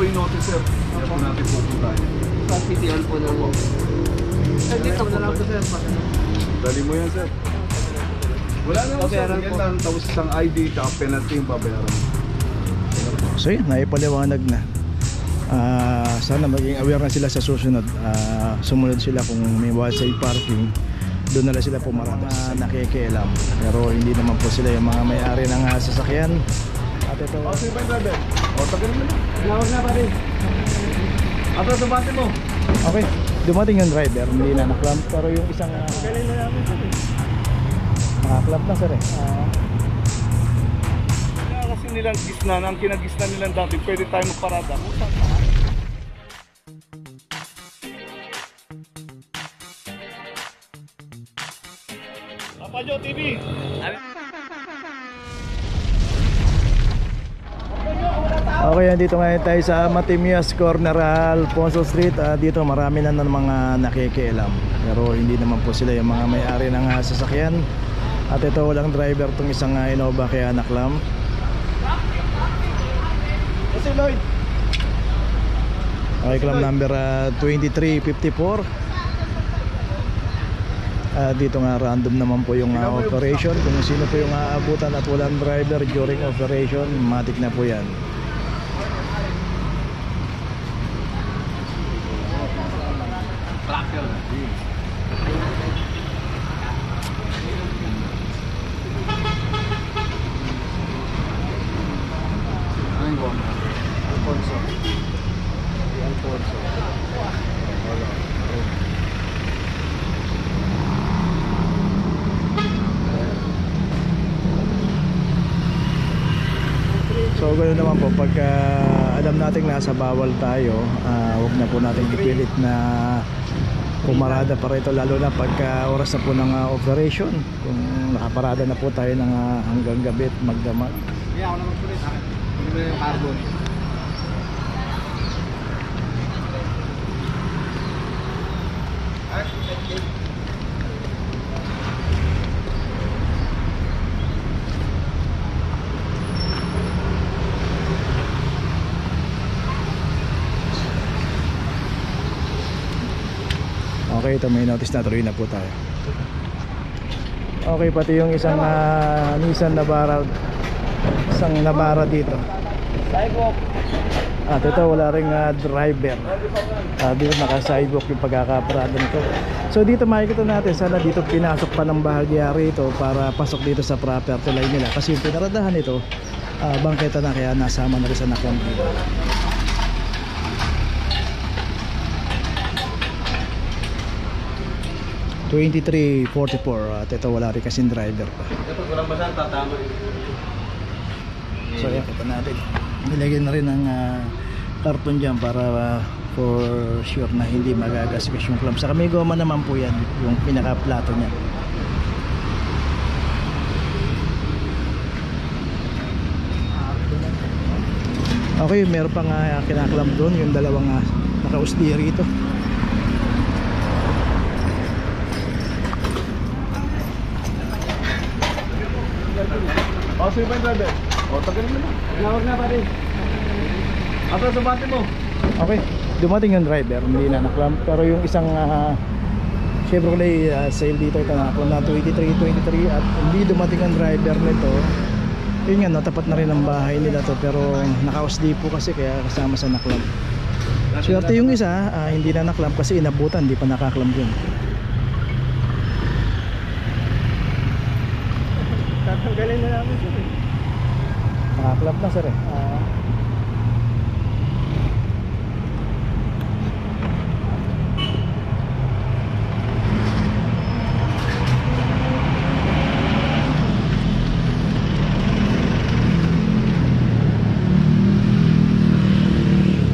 po yung notice, sir. Kaya po natin pupuntahan. Sa City Hall po ng... Sir, dito po lang po, sir. Dali mo yan, sir. Wala naman, sir. Yan lang. Tapos isang ID, tsaka penalty yung babayaran. So yun, naipaliwanag na. Sana maging aware na sila sa susunod. Sumunod sila kung may wall-side parking. Doon na lang sila pumaratas. Nakikialam. Pero hindi naman po sila yung mga may-ari ng sasakyan. At ito... Sige ba yung driver? Tagal mo na. Lawag na pa rin. Atras sa bati mo. Okay, dumating yung driver. Hindi na naklamp. Pero yung isang... Galing na namin, sir. Nakaklamp na, sir eh. Kasi nilang gisna, ang kinagisna nilang dati, pwede tayo magparada. Papajo TV! Okay, dito ngayon tayo sa Matimias Corner, Alfonso Street. Dito marami na ng mga nakikialam. Pero hindi naman po sila yung mga may-ari ng sasakyan. At ito walang driver tong isang Innova kaya naklam. Kasi Lloyd! Okay, clam number 2354. Dito nga random naman po yung operation. Kung sino po yung aabutan at walang driver during operation, matik na po yan. Alfonso. Alfonso. So ganoon naman po pagka alam nating nasa bawal tayo, huwag na po natin ipilit na pumarada pa rito, lalo na pagka oras na po ng operation. Kung nakaparada na po tayo ng hanggang gabi at magdamag. Kaya ako naman po rin. Ano ba yung carbon? Okay, ito may notice na, tuloy na po tayo. Okay, pati yung isang Nissan Navara, isang Navara dito. Sidewalk. At ito wala ring driver. Dito naka-sidewalk yung pagkakaparada nito. So dito makikita natin, sana dito pinasok pa ng bahagyari ito para pasok dito sa property line nila. Kasi yung pinaradahan ito, bangketa na, kaya nasama na rin sa naklam dito. (2344) at ito wala rin kasing driver pa. Ito, walang basan, tatama. So yan, kita natin. Nilagyan na rin ng karton dyan para for sure na hindi magagasgas yung clamp. Saka may goma naman po yan, yung pinaka-plato niya. Okay, meron pang kinaklamp doon, yung dalawang naka-usdi rito. Sige ba yung driver? Tagal mo na. Lawag na pa rin. Atras sa bati mo. Okay, dumating yung driver, hindi na naklamp. Pero yung isang Chevrolet sale dito, ito na 2323 at hindi dumating ang driver nito. Yun nga, no, tapat na rin ang bahay nila to, pero naka-usdi po kasi kaya kasama sa naklamp. Swerte yung isa, hindi na naklamp kasi inabutan, hindi pa nakaklamp yun. Tatanggalin na namin, sir. Nakaklamp na, sir eh.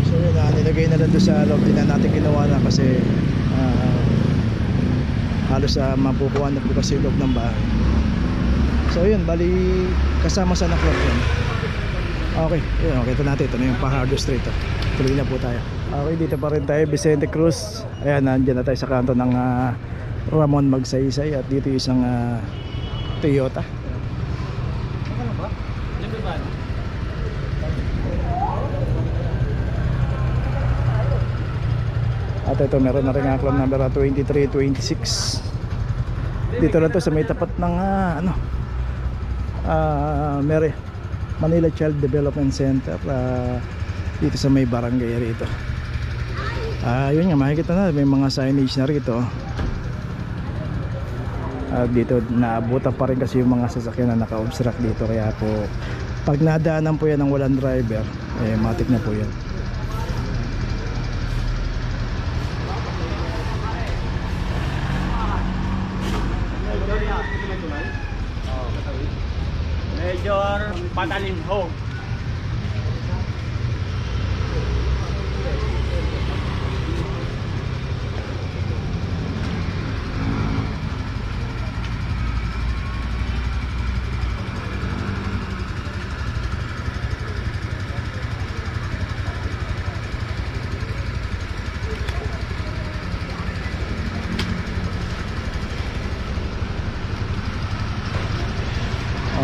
So yun, nilagay na lang doon sa loob, din na natin ginawa na kasi halos mapupuan na po kasi loob ng bahay. So yun, bali kasama sa naklock yun. Okay, yun, kita natin. Ito na yung Pajardo Street. Tuloy na po tayo. Okay, dito pa rin tayo, Vicente Cruz. Ayan, nandiyan na tayo sa kanto ng Ramon Magsaysay. At dito yung isang Toyota. At ito meron na rin nga club number 2326. Dito lang to sa may tapat ng Manila Child Development Center, dito sa may barangay rito. Yun nga, makikita na may mga signage na rito. Dito naabutan pa rin kasi yung mga sasakyan na naka-obstruct dito, kaya po pag nadaanan po yan ng walang driver, matik na po yan. Major Patalim Ho.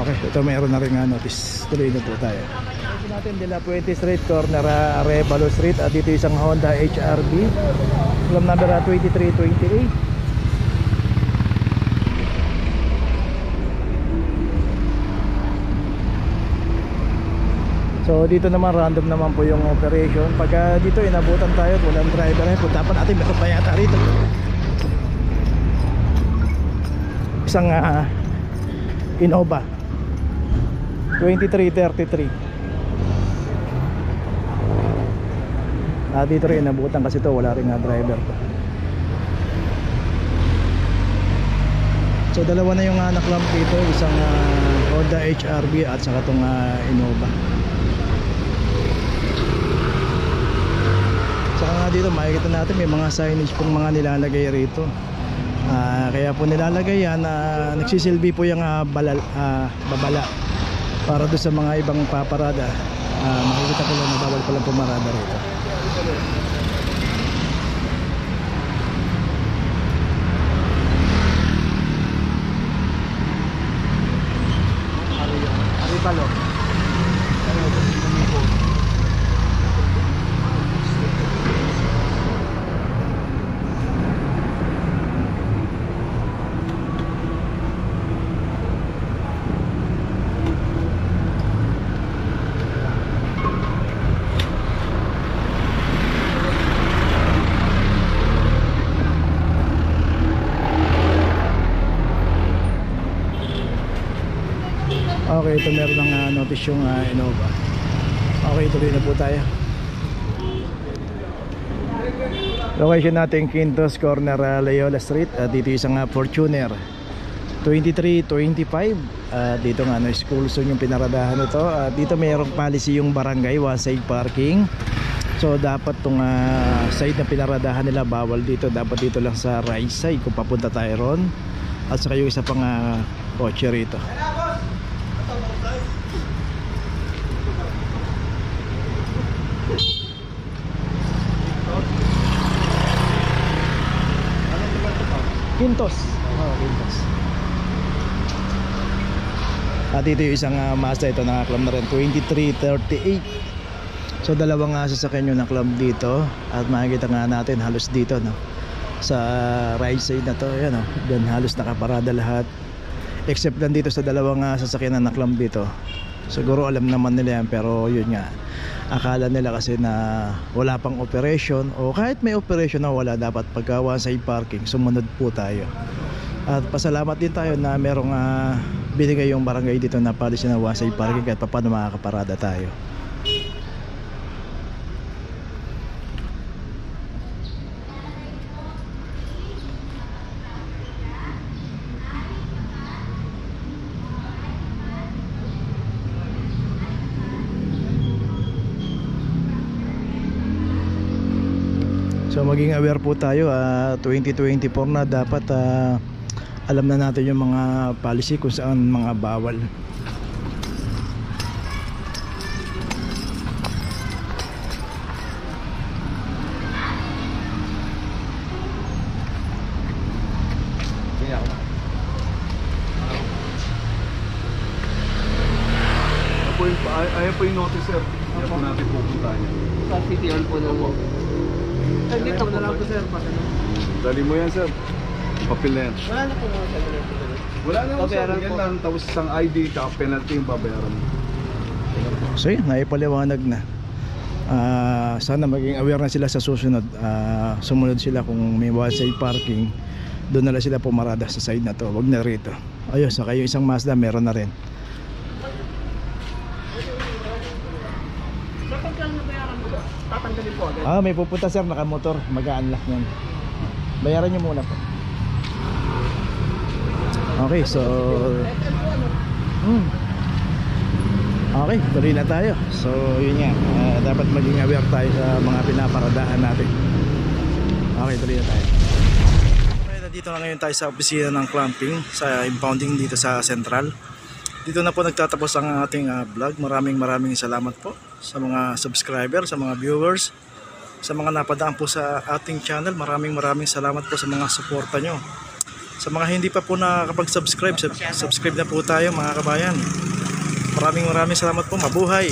Okay, ito mayroon na rin nga notice. Tuloy na po tayo. Ito natin De La Puente Street, corner Arevalo Street. At dito isang Honda HRV, club number 2328. So dito naman random naman po yung operation. Pagka dito inabutan tayo at walang driver, punta pa natin, meron pa yata rito isang Innova 2333. Dito rin inabutan kasi to, wala rin nga driver to. So dalawa na yung naklamp dito, isang Honda HRV at saka itong Innova. Saka nga dito makikita natin may mga signage pong mga nilalagay rito. Kaya po nilalagay yan, nagsisilbi po yung babala para doon sa mga ibang paparada. Makikita ko lang na bawal palang pumarada rito. Arevalo. Okay, ito meron ng notice yung Innova. Okay, tuloy na po tayo. Location natin Quintos, corner Loyola Street. Dito isang Fortuner 2325. Dito nga school zone yung pinaradahan nito. Dito mayroong policy yung barangay, one side parking. So dapat tong side na pinaradahan nila bawal dito. Dapat dito lang sa right side kung papunta tayo ron. At saka yung isa pang kotse rito. Quintos. Quintos. Dito yung isang Mazda, ito nakaklam na rin 2338. So dalawang sasakyan yung naklam dito. At makikita nga natin halos dito sa right side na to, yan Diyan halos nakaparada lahat. Except lang dito sa dalawang sasakyan na naklam dito. Siguro alam naman nila yan, pero yun nga, akala nila kasi na wala pang operation, o kahit may operation na wala, dapat pagka one side parking sumunod po tayo. At pasalamat din tayo na merong binigay yung barangay dito na policy na one side parking kahit paano makakaparada tayo. So maging aware po tayo, 2024 na, dapat alam na natin yung mga policy kung saan mga bawal. Ayan po yung notice, sir. Ayan po natin pupuntahan yan. Sa City Hall po ng Dito po. Dali mo yan, sir. Papel na yan. Wala na po mga sabi. Wala na ako, sir. Babayaran Yan po. lang. Tapos isang ID, tsaka penalty yung babayaran mo. So yun, naipaliwanag na. Sana maging aware na sila sa susunod. Sumunod sila kung may side parking. Doon na lang sila pumarada sa side na to. Wag na rito. Ayun, saka yung isang Mazda meron na rin. Kapag ka nabayaran mo, tatanggalin po agad. May pupunta sir, nakamotor. Mag-a-unlock yan. Bayaran nyo muna po. Okay, so okay, tuloy na tayo. So yun nga, dapat maging aware tayo sa mga pinaparadaan natin. Okay, tuloy na tayo. Okay, nandito na ngayon tayo sa opisina ng clamping, sa impounding dito sa Central. Dito na po nagtatapos ang ating vlog. Maraming salamat po sa mga subscriber, sa mga viewers, sa mga napadaan po sa ating channel. Maraming salamat po sa mga suporta nyo. Sa mga hindi pa po nakakapag-subscribe, subscribe na po tayo mga kabayan. Maraming salamat po. Mabuhay!